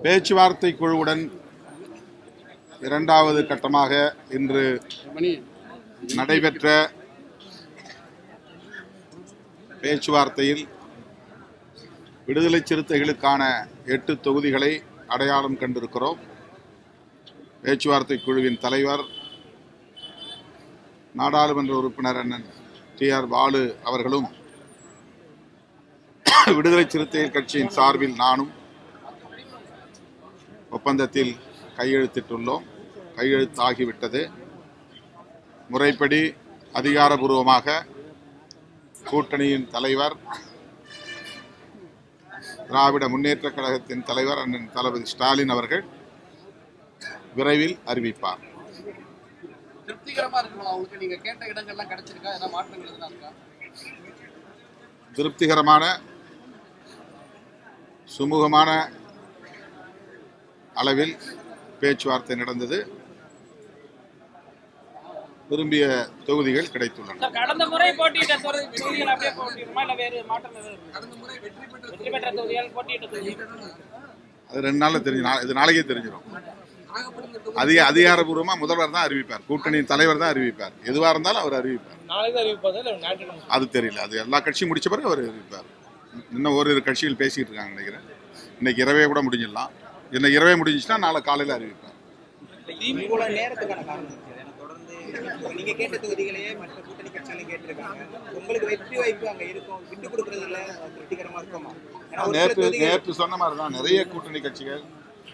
பேச்சுவார்த்தை குழுவுடன் இரண்டாவது கட்டமாக இன்று நடைபெற்ற பேச்சுவார்த்தையில் விடுதலை சிறுத்தைகளுக்கான 8 தொகுதிகளை அடையாளம் கண்டிருக்கிறோம். பேச்சுவார்த்தை குழுவின் தலைவர் நாடாளுமன்ற உறுப்பினர் அண்ணன் TR பாலு அவர்களும் விடுதலை சிறுத்தைகள் கட்சியின் சார்பில் நானும் ஒப்பந்தத்தில் கையெழுத்திட்டுள்ளோம். கையெழுத்தாகிவிட்டது. முறைப்படி அதிகாரபூர்வமாக கூட்டணியின் தலைவர், திராவிட முன்னேற்ற கழகத்தின் தலைவர் அண்ணன் தளபதி ஸ்டாலின் அவர்கள் விரைவில் அறிவிப்பார். திருப்திகரமான சுமூகமான அளவில் பேச்சுவார்த்தை நடந்தது. விரும்பிய தொகுதிகள் கிடைத்துள்ளன. கடந்த முறை போட்டியிட்ட தொகுதிகள் அப்படியே போட்டியிடுமா இல்ல வேறு மாற்றம் ஏதாவது? கடந்த முறை வெற்றி பெற்ற தொகுதிகள் போட்டியிட்ட தொகுதிகள் அது 2 நாள்ல தெரிஞ்சிடும். இது நாளைக்கே தெரிஞ்சிடும். அதிகாரபூர்வமா முதல்வர் தான் அறிவிப்பார். கூட்டணியின் தலைவர் தான் அறிவிப்பார். எதுவா இருந்தாலும் அவர் அறிவிப்பார். அது தெரியல. அது எல்லா கட்சியும் முடிச்ச பிறகு அவர் அறிவிப்பார். இன்னும் ஓரிரு கட்சிகள் பேசிட்டு இருக்காங்க நினைக்கிறேன். இன்னைக்கு இரவே கூட முடிஞ்சிடலாம். இன்னைக்கு இரவே முடிஞ்சிச்சுன்னா நாளை காலையில் அறிவிப்பார். நீங்க கேட்ட தொகுதிகளையே மற்ற கூட்டணி கட்சிகளை கேட்டிருக்காங்க. உங்களுக்கு வெற்றி வாய்ப்பு அங்க இருக்கும். விட்டு கொடுக்கறதுல வெற்றிகரமா இருக்குமா? நேற்று சொன்ன மாதிரி தான் நிறைய கூட்டணி கட்சிகள்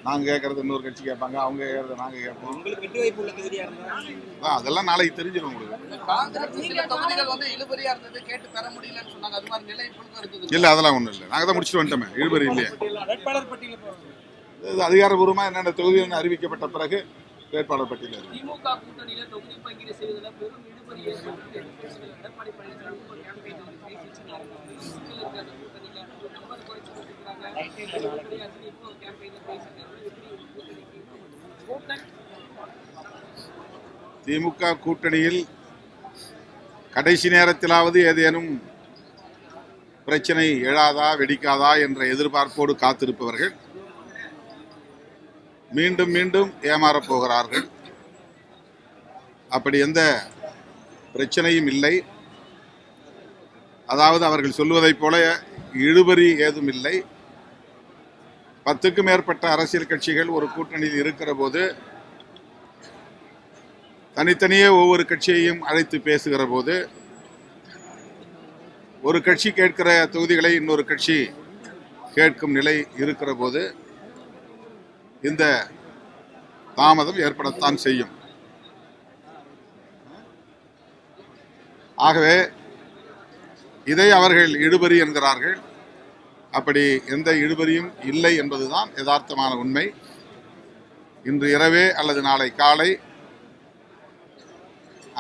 நாங்க கேட்கறது இன்னொரு கட்சி கேட்பாங்க, அவங்க கேட்கறத நாங்க கேட்போம். உங்களுக்கு வெற்றி வாய்ப்பு உள்ள தொகுதியா இருந்தா அதெல்லாம் நாளைக்கு தெரிஞ்சிடும் உங்களுக்கு. இல்ல அதெல்லாம் ஒண்ணும் இல்லை. நாங்க தான் முடிச்சுட்டு வந்துட்டோமே. இழுபறி இல்லையா? அதிகாரபூர்வமா என்னென்ன தொகுதி அறிவிக்கப்பட்ட பிறகு வேட்பாளர் பட்டியல். திமுக கூட்டணியில தொகுதி பங்கீடு செய்வதில் பெரும் இழுபறி ஏற்பட்டு எடப்பாடி பழனிசாமி ஒரு கேம்பெயின் திமுக கூட்டணியில் கடைசி நேரத்திலாவது ஏதேனும் பிரச்சனை எழாதா வெடிக்காதா என்ற எதிர்பார்ப்போடு காத்திருப்பவர்கள் மீண்டும் மீண்டும் ஏமாறப் போகிறார்கள். அப்படி எந்த பிரச்சனையும் இல்லை. அதாவது அவர்கள் சொல்வதைப் போல இழுபறி ஏதும் இல்லை. 10க்கும் மேற்பட்ட அரசியல் கட்சிகள் ஒரு கூட்டணியில் இருக்கிற போது தனித்தனியே ஒவ்வொரு கட்சியையும் அழைத்து பேசுகிற போது ஒரு கட்சி கேட்கிற தொகுதிகளை இன்னொரு கட்சி கேட்கும் நிலை இருக்கிற போது இந்த தாமதம் ஏற்படத்தான் செய்யும். ஆகவே இதை அவர்கள் இழுபறி என்கிறார்கள். அப்படி எந்த இழுபறியும் இல்லை என்பதுதான் யதார்த்தமான உண்மை. இன்று இரவே அல்லது நாளை காலை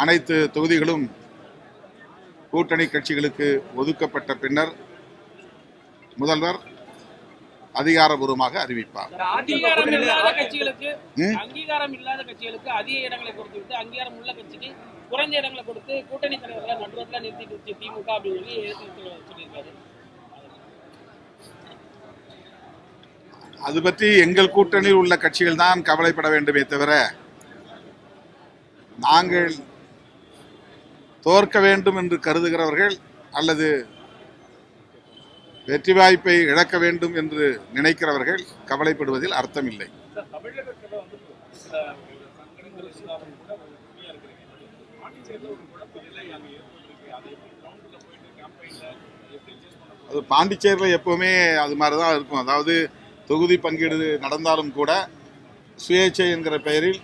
அனைத்து தொகுதிகளும் கூட்டணி கட்சிகளுக்கு ஒதுக்கப்பட்ட பின்னர் முதல்வர் அதிகாரபூர்வமாக அறிவிப்பார். அங்கீகாரம் இல்லாத கட்சிகளுக்கு அதிக இடங்களை கொடுத்து விட்டு அங்கீகாரம் உள்ள கட்சிக்கு குறைந்த இடங்களை கொடுத்து கூட்டணி தலைவர்களை நடுவத்தில் நிறுத்திட்டு திமுக அப்படின்னு சொல்லியிருக்காரு. அது பற்றி எங்கள் கூட்டணியில் உள்ள கட்சிகள் தான் கவலைப்பட வேண்டுமே தவிர நாங்கள் தோற்க வேண்டும் என்று கருதுகிறவர்கள் அல்லது வெற்றி வாய்ப்பை இழக்க வேண்டும் என்று நினைக்கிறவர்கள் கவலைப்படுவதில் அர்த்தமில்லை. அது பாண்டிச்சேரியில் எப்பவுமே அது மாதிரிதான் இருக்கும். அதாவது தொகுதி பங்கீடு நடந்தாலும் கூட சுயேட்சை என்கிற பெயரில்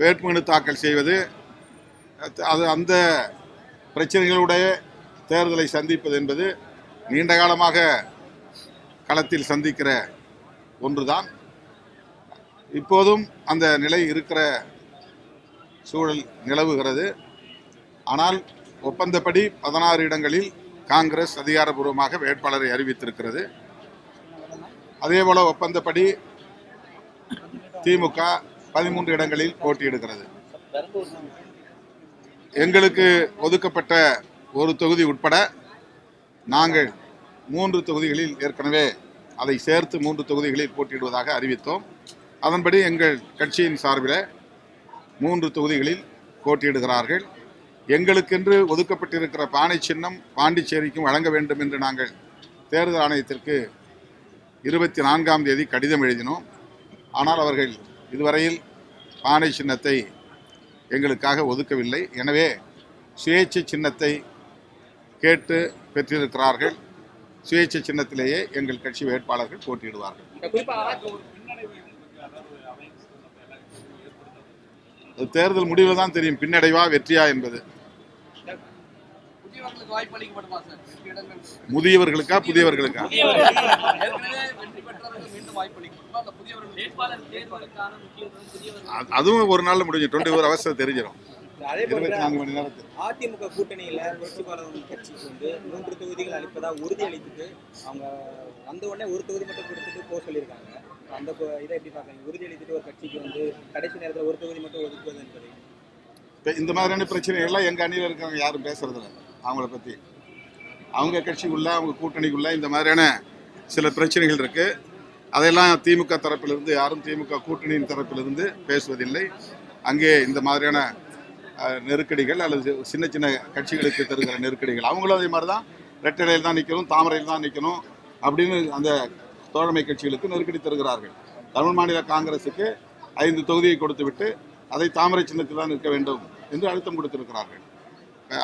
வேட்புமனு தாக்கல் செய்வது, அது அந்த பிரச்சனைகளுடைய தேர்தலை சந்திப்பது என்பது நீண்ட காலமாக களத்தில் சந்திக்கிற ஒன்றுதான். இப்போதும் அந்த நிலை இருக்கிற சூழல் நிலவுகிறது. ஆனால் ஒப்பந்தப்படி 16 இடங்களில் காங்கிரஸ் அதிகாரப்பூர்வமாக வேட்பாளரை அறிவித்திருக்கிறது. அதேபோல ஒப்பந்தப்படி திமுக 13 இடங்களில் போட்டியிடுகிறது. எங்களுக்கு ஒதுக்கப்பட்ட ஒரு தொகுதி உட்பட நாங்கள் 3 தொகுதிகளில் ஏற்கனவே அதை சேர்த்து 3 தொகுதிகளில் போட்டியிடுவதாக அறிவித்தோம். அதன்படி எங்கள் கட்சியின் சார்பில் 3 தொகுதிகளில் போட்டியிடுகிறார்கள். எங்களுக்கென்று ஒதுக்கப்பட்டிருக்கிற பானை சின்னம் பாண்டிச்சேரிக்கும் வழங்க வேண்டும் என்று நாங்கள் தேர்தல் ஆணையத்திற்கு 24ஆம் தேதி கடிதம் எழுதினோம். ஆனால் அவர்கள் இதுவரையில் பானை சின்னத்தை எங்களுக்காக ஒதுக்கவில்லை. எனவே சுயேட்சை சின்னத்தை கேட்டு பெற்றிருக்கிறார்கள். சுயேட்சை சின்னத்திலேயே எங்கள் கட்சி வேட்பாளர்கள் போட்டியிடுவார்கள். தேர்தல் முடிவு தான் தெரியும் பின்னடைவா வெற்றியா என்பது. முதியவர்களுக்கா புதியவர்களுக்கா? அதுவும் ஒரு நாள்ல முடிஞ்சு 24 ஹவர்ஸ் தெரிஞ்சிடும். அதே போல 24 மணி நேரத்தில் அதிமுக கூட்டணியில புரட்சி பாரதம் கட்சிக்கு 3 தொகுதிகள் அளிப்பதா உறுதி அளித்துட்டு அவங்க வந்த உடனே ஒரு தொகுதி மட்டும் கொடுத்துட்டு போக சொல்லியிருக்காங்க. அந்த இதை எப்படி பார்க்குறீங்க? உறுதி அளித்துட்டு ஒரு கட்சிக்கு கடைசி நேரத்தில் ஒரு தொகுதி மட்டும் ஒதுக்குவது என்பது இந்த மாதிரியான பிரச்சனைகள்லாம் எங்க அணியில் இருக்கிறவங்க யாரும் பேசுறதில்ல. அவங்கள பத்தி அவங்க கட்சிக்குள்ள அவங்க கூட்டணிக்குள்ள இந்த மாதிரியான சில பிரச்சனைகள் இருக்கு. அதையெல்லாம் திமுக தரப்பிலிருந்து யாரும் திமுக கூட்டணியின் தரப்பிலிருந்து பேசுவதில்லை. அங்கே இந்த மாதிரியான நெருக்கடிகள் அல்லது சின்ன சின்ன கட்சிகளுக்கு தருகிற நெருக்கடிகள் அவங்களும் அதே மாதிரி தான் ரெட்டடையில் தான் நிற்கணும், தாமரையில் தான் நிற்கணும் அப்படின்னு அந்த தோழமை கட்சிகளுக்கு நெருக்கடி தருகிறார்கள். தமிழ் மாநில காங்கிரசுக்கு 5 தொகுதியை கொடுத்துவிட்டு அதை தாமரை சின்னத்தில் தான் நிற்க வேண்டும் என்று அழுத்தம் கொடுத்திருக்கிறார்கள்.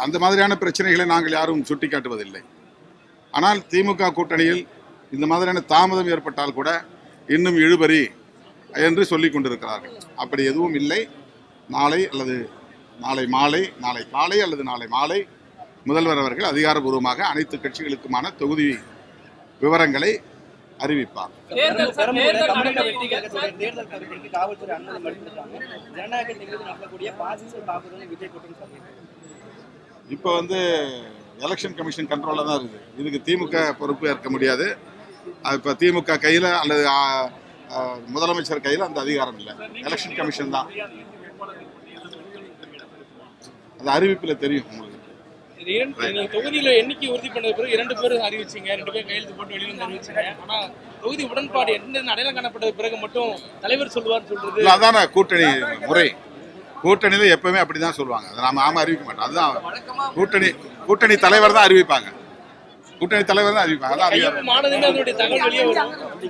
அந்த மாதிரியான பிரச்சனைகளை நாங்கள் யாரும் சுட்டிக்காட்டுவதில்லை. ஆனால் திமுக கூட்டணியில் இந்த மாதிரியான தாமதம் ஏற்பட்டால் கூட இன்னும் இழுபறி என்று சொல்லிக் கொண்டிருக்கிறார்கள். அப்படி எதுவும் இல்லை. நாளை அல்லது நாளை மாலை, நாளை காலை அல்லது நாளை மாலை முதல்வர் அவர்கள் அதிகாரபூர்வமாக அனைத்து கட்சிகளுக்குமான தொகுதி விவரங்களை அறிவிப்பார். இப்போ எலெக்ஷன் கமிஷன் கண்ட்ரோலில் தான் இருக்குது. இதுக்கு திமுக பொறுப்பு ஏற்க முடியாது. இப்போ திமுக கையில் அல்லது முதலமைச்சர் கையில் அந்த அதிகாரம் இல்லை. எலெக்ஷன் கமிஷன் தான். அது அறிவிப்பில் தெரியும் உங்களுக்கு. தொகுதியில எண்ணிக்கை உறுதி பண்ண பிறகு 2 பேரும் அறிவிச்சிங்க, 2 பேர் கையெழுத்து போட்டு வெளியில அறிவிச்சிங்க. ஆனா தொகுதி உடன்பாடு என்ன அடையாளம் காணப்பட்டது பிறகு மட்டும் தலைவர் சொல்லுவார் சொல்றது அதான கூட்டணி முறை. கூட்டணியில எப்பவுமே அப்படிதான் சொல்லுவாங்க. அதை நாம அறிவிக்க மாட்டோம். அதுதான் கூட்டணி தலைவர் தான் அறிவிப்பாங்க. கூட்டணி தலைவர் தான் அறிவிப்பாங்க. அதான் தகவல் வெளியே வரும்.